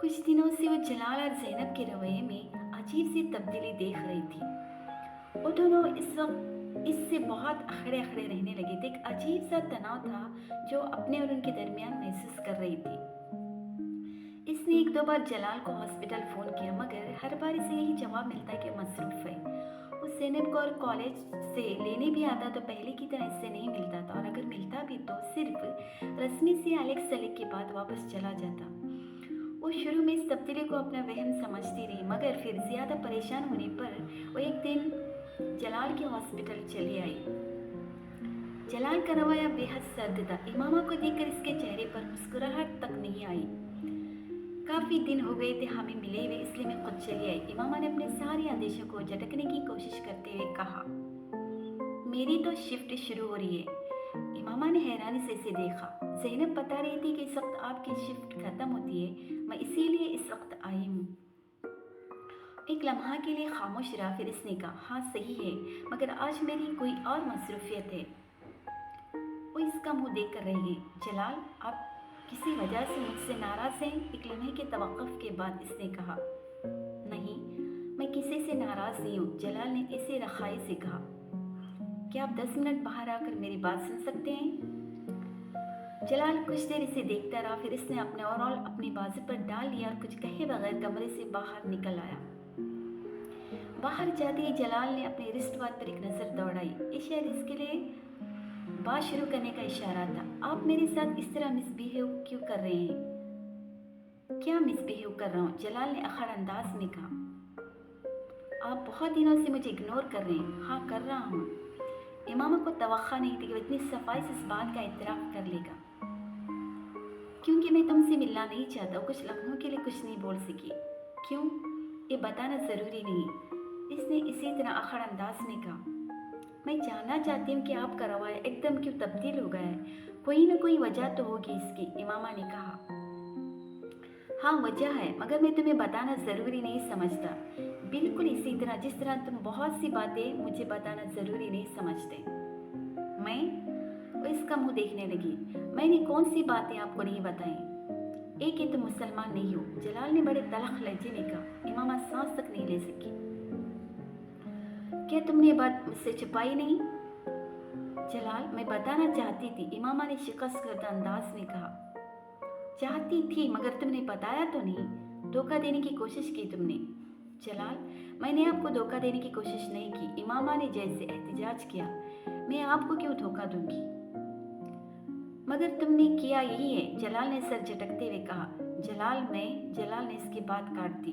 कुछ दिनों से वो जलाल और ज़ैनब के रवैये में अजीब सी तब्दीली देख रही थी। वो दोनों इस वक्त इससे बहुत अखड़े अखड़े रहने लगे थे। एक अजीब सा तनाव था जो अपने और उनके दरमियान महसूस कर रही थी। इसने एक दो बार जलाल को हॉस्पिटल फ़ोन किया, मगर हर बार इसे यही जवाब मिलता है कि मसरूफ़ है। वो ज़ैनब को और कॉलेज से लेने भी आता तो पहले की तरह इससे नहीं मिलता था, और अगर मिलता भी तो सिर्फ रस्मी से अलग सलग के बाद वापस चला जाता। वो शुरू में इस तब्दीली को अपना वहम समझती रही, मगर फिर ज़्यादा परेशान होने पर वो एक दिन जलाल के हॉस्पिटल चली आई। जलाल का रवैया बेहद सर्द था। इमामा को देखकर इसके चेहरे पर मुस्कुराहट तक नहीं आई। काफ़ी दिन हो गए थे हमें मिले हुए, इसलिए मैं खुद चली आई। इमामा ने अपने सारे आदेशों को झटकने की कोशिश करते हुए कहा। मेरी तो शिफ्ट शुरू हो रही है। इमामा ने हैरानी से इसे देखा। ज़ैनब बता रही थी कि इस वक्त आपकी शिफ्ट खत्म होती है, मैं इसीलिए इस वक्त आई हूँ। एक लम्हा के लिए खामोश रहा, फिर इसने कहा, हाँ सही है, मगर आज मेरी कोई और मसरूफियत है। वो इसका मुंह देख कर रह गई। जलाल, आप किसी वजह से मुझसे नाराज़ हैं? एक लम्हे के तवक्कुफ के बाद इसने कहा। नहीं, मैं किसी से नाराज़ नहीं हूँ, जलाल ने इसे रखाई से कहा। क्या आप 10 मिनट बाहर आकर मेरी बात सुन सकते हैं? जलाल कुछ देर इसे देखता रहा, फिर इसने अपने ओवरऑल अपनी बाजू पर डाल लिया और कुछ कहे बगैर कमरे से बाहर निकल आया। बाहर जाते ही जलाल ने अपने रिस्ट वॉच पर एक नज़र दौड़ाई। ये शायद इसके लिए बात शुरू करने का इशारा था। आप मेरे साथ इस तरह मिसबिहेव क्यों कर रहे हैं? क्या मिसबिहेव कर रहा हूँ? जलाल ने अखड़ अंदाज में कहा। आप बहुत दिनों से मुझे इग्नोर कर रहे हैं। हाँ, कर रहा हूँ। इमामा को तवक्का नहीं थी कि वो इतनी सफाई से इस बात का इतराफ़ कर लेगा। क्योंकि मैं तुमसे मिलना नहीं चाहता। कुछ लम्हों के लिए कुछ नहीं बोल सकी। क्यों? ये बताना ज़रूरी नहीं, इसने इसी तरह अखड़ अंदाज में कहा। मैं जानना चाहती हूँ कि आपका रवैया एकदम क्यों तब्दील हो गया है। कोई ना कोई वजह तो होगी इसकी, इमामा ने कहा। हाँ, वजह है, मगर मैं तुम्हें बताना ज़रूरी नहीं समझता। बिल्कुल इसी तरह जिस तरह तुम बहुत सी बातें मुझे बताना ज़रूरी नहीं समझते। मैं? वो इसका मुंह देखने लगी। मैंने कौन सी बातें आपको नहीं बताई? एक कि तुम मुसलमान नहीं हो, जलाल ने बड़े तलख लहजे में कहा। इमामा सांस तक नहीं ले सकी। क्या तुमने ये बात मुझसे छुपाई नहीं? जलाल, मैं बताना चाहती थी, इमामा ने शिकस्त करता अंदाज में कहा। चाहती थी, मगर तुमने बताया तो नहीं। धोखा देने की कोशिश की तुमने। जलाल, मैंने आपको धोखा देने की कोशिश नहीं की, इमामा ने जैसे एहतिजाज किया। मैं आपको क्यों धोखा दूंगी? मगर तुमने किया यही है, जलाल ने सर झटकते हुए कहा। जलाल ने इसकी बात काट दी।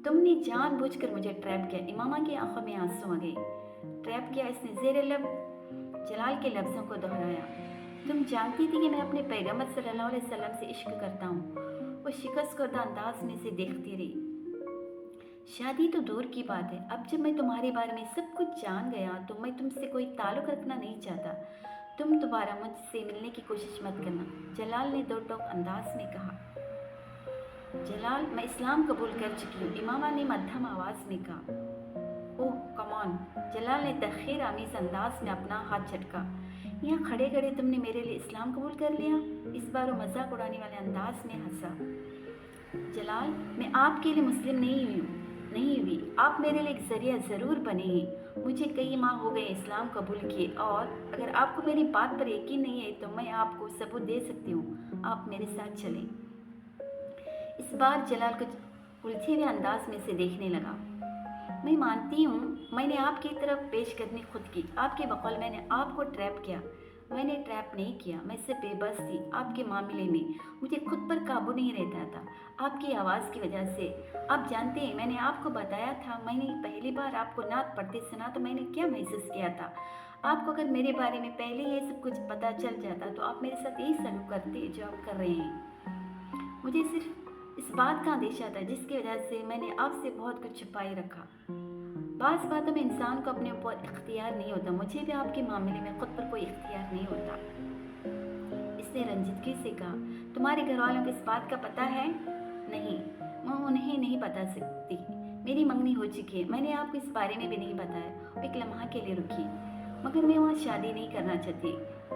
तुमने जानबूझकर मुझे ट्रैप किया। इमामा की आंखों में आंसू आ गए। ट्रैप किया? इसने ज़ेरे लब जलाल के लफ्ज़ों को दोहराया। तुम जानती थी कि मैं अपने पैगंबर सल्लल्लाहु अलैहि वसल्लम से इश्क करता हूँ। वो शिकस्त करदा अंदाज में से देखती रही। शादी तो दूर की बात है, अब जब मैं तुम्हारे बारे में सब कुछ जान गया तो मैं तुमसे कोई ताल्लुक़ रखना नहीं चाहता। तुम दोबारा मुझसे मिलने की कोशिश मत करना, जलाल ने दो टोक अंदाज में कहा। जलाल, मैं इस्लाम कबूल कर चुकी हूँ, इमामा ने मध्यम आवाज़ में कहा। ओह कम ऑन, जलाल ने तखीर आमीज़ अंदाज में अपना हाथ झटका। यहाँ खड़े खड़े तुमने मेरे लिए इस्लाम कबूल कर लिया? इस बार वो मजाक उड़ाने वाले अंदाज में हंसा। जलाल, मैं आपके लिए मुस्लिम नहीं हुई, आप मेरे लिए एक ज़रिया ज़रूर बने हैं। मुझे कई माह हो गए इस्लाम कबूल किए, और अगर आपको मेरी बात पर यकीन नहीं है तो मैं आपको सबूत दे सकती हूँ। आप मेरे साथ चलें। इस बार जलाल कुछ उलझे हुए अंदाज में से देखने लगा। मैं मानती हूँ, मैंने आपकी तरफ पेशकदमी खुद की। आपके बकौल मैंने आपको ट्रैप किया। मैंने ट्रैप नहीं किया, मैं सिर्फ बेबस थी आपके मामले में। मुझे खुद पर काबू नहीं रहता था आपकी आवाज़ की वजह से। आप जानते हैं, मैंने आपको बताया था, मैंने पहली बार आपको नात पढ़ते सुना तो मैंने क्या महसूस किया था। आपको अगर मेरे बारे में पहले ये सब कुछ पता चल जाता तो आप मेरे साथ यही सलूक करते जो आप कर रहे हैं। मुझे सिर्फ इस बात का अंदेशा था जिसकी वजह से मैंने आपसे बहुत कुछ छुपाए रखा। बाज़ बातों में इंसान को अपने ऊपर इख्तियार नहीं होता। मुझे भी आपके मामले में खुद पर कोई इख्तियार नहीं होता। इसने रंजीदगी से कहा। तुम्हारे घर वालों को इस बात का पता है? नहीं, मैं उन्हें नहीं बता सकती। मेरी मंगनी हो चुकी है, मैंने आपको इस बारे में भी नहीं बताया। वो एक लम्हा के लिए रुकी। मगर मैं वहाँ शादी नहीं करना चाहती।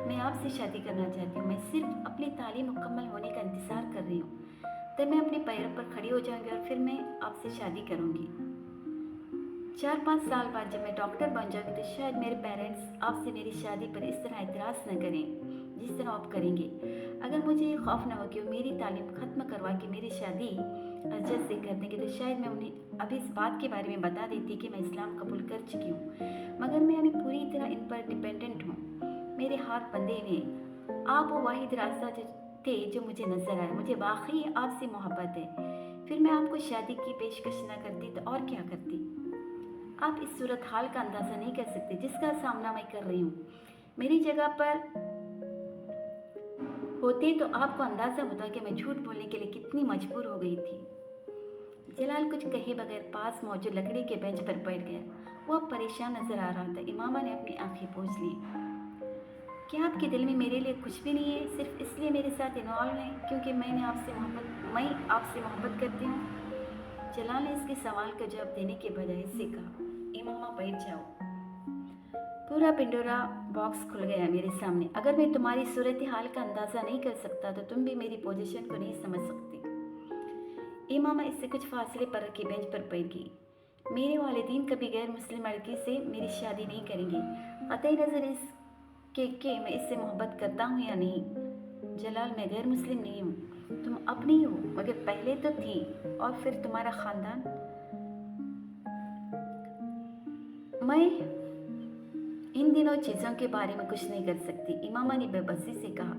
मैं आपसे शादी करना चाहती हूँ। मैं सिर्फ अपनी तालीम मुकम्मल होने का इंतज़ार कर रही हूँ। तब मैं अपने पैरों पर खड़ी हो जाऊंगी और फिर मैं आपसे शादी करूंगी। 4-5 साल बाद जब मैं डॉक्टर बन जाऊंगी तो शायद मेरे पेरेंट्स आपसे मेरी शादी पर इस तरह इतराज़ न करें जिस तरह आप करेंगे। अगर मुझे ये खौफ न हो कि वो मेरी तालीम ख़त्म करवा के मेरी शादी अजद से कर देंगे तो शायद मैं उन्हें अभी इस बात के बारे में बता देती कि मैं इस्लाम कबूल कर चुकी हूँ, मगर मैं अभी पूरी तरह इन पर डिपेंडेंट हूँ। मेरे हाथ बंधे हुए हैं। आप वो वाहिद रास्ता थे जो मुझे नज़र आया। मुझे वाकई आपसे मोहब्बत है। फिर मैं आपको शादी की पेशकश न करती तो और क्या करती। आप इस सूरत हाल का अंदाज़ा नहीं कर सकते जिसका सामना मैं कर रही हूँ। मेरी जगह पर होते तो आपको अंदाज़ा होता कि मैं झूठ बोलने के लिए कितनी मजबूर हो गई थी। जलाल कुछ कहे बगैर पास मौजूद लकड़ी के बेंच पर बैठ गया। वो अब परेशान नजर आ रहा था। इमामा ने अपनी आंखें पोंछ ली। क्या आपके दिल में मेरे लिए कुछ भी नहीं है, सिर्फ इसलिए मेरे साथ इन्वॉल्व हैं क्योंकि मैं आपसे मोहब्बत करती हूँ? जलाल ने इसके सवाल का जवाब देने के बजाय इससे कहा, इमामा बैठ जाओ। पूरा पिंडोरा बॉक्स खुल गया मेरे सामने। अगर मैं तुम्हारी सूरत हाल का अंदाज़ा नहीं कर सकता तो तुम भी मेरी पोजीशन को नहीं समझ सकती। इमामा इससे कुछ फासले पर रखी बेंच पर बैठ गई। मेरे वालिदीन कभी गैर मुस्लिम लड़की से मेरी शादी नहीं करेंगे, कतई नज़र इसके मैं इससे मोहब्बत करता हूँ या नहीं। जलाल, मैं गैर मुस्लिम नहीं हूँ, तुम अपनी हो, मगर पहले तो थी, और फिर तुम्हारा ख़ानदान। मैं इन दिनों चीज़ों के बारे में कुछ नहीं कर सकती, इमामा ने बेबसी से कहा।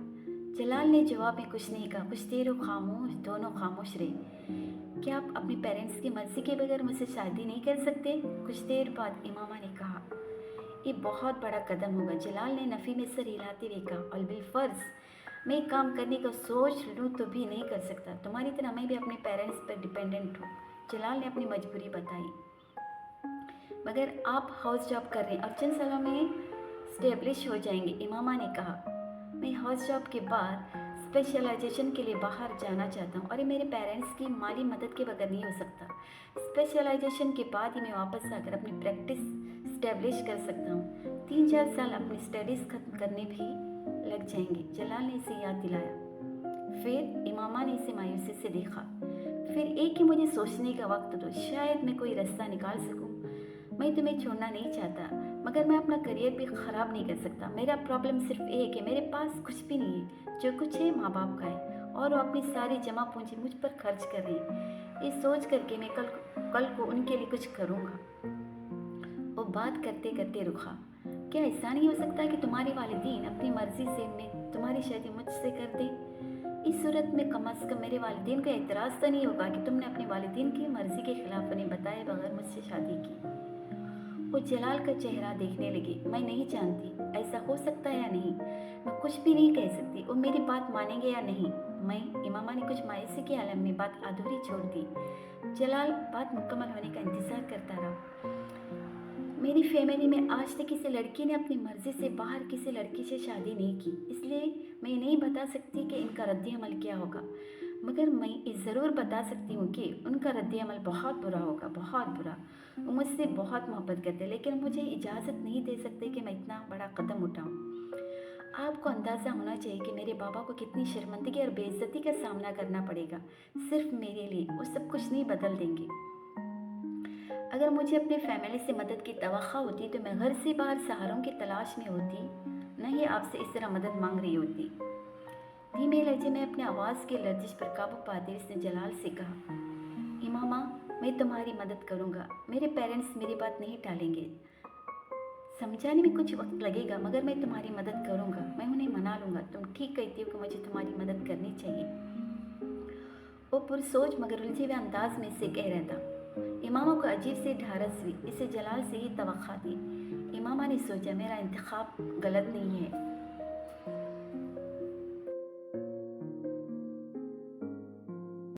जलाल ने जवाब में कुछ नहीं कहा। कुछ देर वो खामोश, दोनों खामोश रहे। क्या आप अपने पेरेंट्स की मर्जी के बगैर मुझसे शादी नहीं कर सकते? कुछ देर बाद इमामा ने कहा, ये बहुत बड़ा कदम होगा। जलाल ने नफ़ी में सर हिलाते हुए कहा, और बिलफर्ज मैं एक काम करने का सोच लूँ तो भी नहीं कर सकता। तुम्हारी तरह मैं भी अपने पेरेंट्स पर डिपेंडेंट हूँ। जलाल ने अपनी मजबूरी बताई। मगर आप हाउस जॉब कर रहे हैं और चंद सालों में स्टेब्लिश हो जाएंगे, इमामा ने कहा। मैं हाउस जॉब के बाद स्पेशलाइजेशन के लिए बाहर जाना चाहता हूँ और ये मेरे पेरेंट्स की माली मदद के बगैर नहीं हो सकता। स्पेशलाइजेशन के बाद ही मैं वापस आकर अपनी प्रैक्टिस स्टेब्लिश कर सकता हूँ। 3-4 साल अपनी स्टडीज़ खत्म करने भी लग जाएंगे। जलाल ने इसे याद दिलाया। फिर इमामा ने इसे मायूसी से देखा। फिर एक ही मुझे सोचने का वक्त दो, शायद मैं कोई रास्ता निकाल सकूं। मैं तुम्हें छोड़ना नहीं चाहता, मगर मैं अपना करियर भी ख़राब नहीं कर सकता। मेरा प्रॉब्लम सिर्फ एक है, मेरे पास कुछ भी नहीं है। जो कुछ है माँ बाप का है और वो अपनी सारी जमा पूंजी मुझ पर खर्च कर रही है। ये सोच करके मैं कल को उनके लिए कुछ करूँगा। वो बात करते करते रुका। क्या ऐसा नहीं हो सकता कि तुम्हारे वालिदीन अपनी मर्जी से मैं तुम्हारी शादी मुझसे कर दे? इस सूरत में कम अज़ कम मेरे वालिदीन का एतराज़ तो नहीं होगा कि तुमने अपने वालिदीन की मर्ज़ी के खिलाफ उन्हें बताए बगैर मुझसे शादी की। वो जलाल का चेहरा देखने लगी। मैं नहीं जानती ऐसा हो सकता है या नहीं, मैं कुछ भी नहीं कह सकती। वो मेरी बात मानेंगे या नहीं। मैं, इमामा ने कुछ मायूसी के आलम में बात अधूरी छोड़ दी। जलाल बात मुकम्मल होने का इंतज़ार करता रहा। मेरी फैमिली में आज तक किसी लड़की ने अपनी मर्ज़ी से बाहर किसी लड़की से शादी नहीं की, इसलिए मैं नहीं बता सकती कि इनका रद्द-ए-अमल क्या होगा। मगर मैं ये ज़रूर बता सकती हूँ कि उनका रद्द-ए-अमल बहुत बुरा होगा, बहुत बुरा। वो मुझसे बहुत मोहब्बत करते, लेकिन मुझे इजाज़त नहीं दे सकते कि मैं इतना बड़ा कदम उठाऊँ। आपको अंदाज़ा होना चाहिए कि मेरे बाबा को कितनी शर्मिंदगी और बेइज्जती का सामना करना पड़ेगा सिर्फ मेरे लिए। वो सब कुछ नहीं बदल देंगे। अगर मुझे अपने फैमिली से मदद की तवक्को होती तो मैं घर से बाहर सहारों की तलाश में होती, न ही आपसे इस तरह मदद मांग रही होती। धीमे लहजे में अपने आवाज़ की लर्जिश पर काबू पाते उसने जलाल से कहा, इमामा मैं तुम्हारी मदद करूँगा। मेरे पेरेंट्स मेरी बात नहीं टालेंगे। समझाने में कुछ वक्त लगेगा, मगर मैं तुम्हारी मदद करूँगा। मैं उन्हें मना लूँगा। तुम ठीक कहती हो कि मुझे तुम्हारी मदद करनी चाहिए। वो पुरसोच मगर उलझे हुए अंदाज में से कह रहा था। इमामा को अजीब सी ढारस हुई। इसे जलाल से ही तवक्का थी। इमामा ने सोचा, मेरा इंतखाब गलत नहीं है।